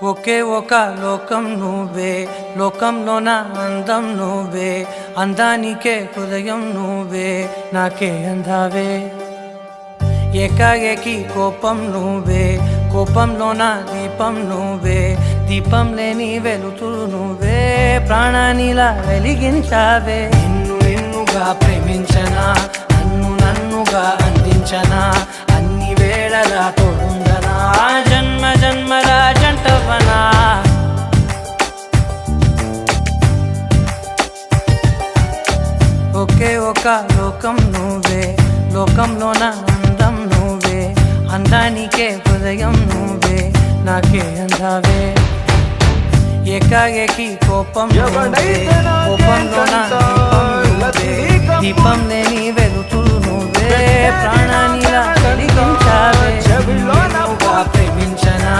ఒకే ఒక లోకం నువ్వే, లోకంలోన అందం నువ్వే, అందానికే హృదయం నువ్వే, నాకే అందావే. ఏకాఏకి కోపం నువ్వే, కోపంలోన దీపం నువ్వే, దీపం లేని వెలుతురు నువ్వే, ప్రాణానిలా వెలిగించావే. నిన్నుగా ప్రేమించనా, నన్నుగా అందించనా, అన్ని వేళలా తోడుండనా, జన్మ జన్మల జంటవనా. ఒకే ఒక లోకం నువ్వే, లోకంలోన అందం నువ్వే, అందానికే హృదయం నువ్వే, నాకే అందావే. ఏకాఏకి కోపం నువ్వే, కోపంలోన దీపం నువ్వే, దీపం లేని వెలుతురు నువ్వే, ప్రాణానిలా వెలిగించావే. నిన్నుగా ప్రేమించనా,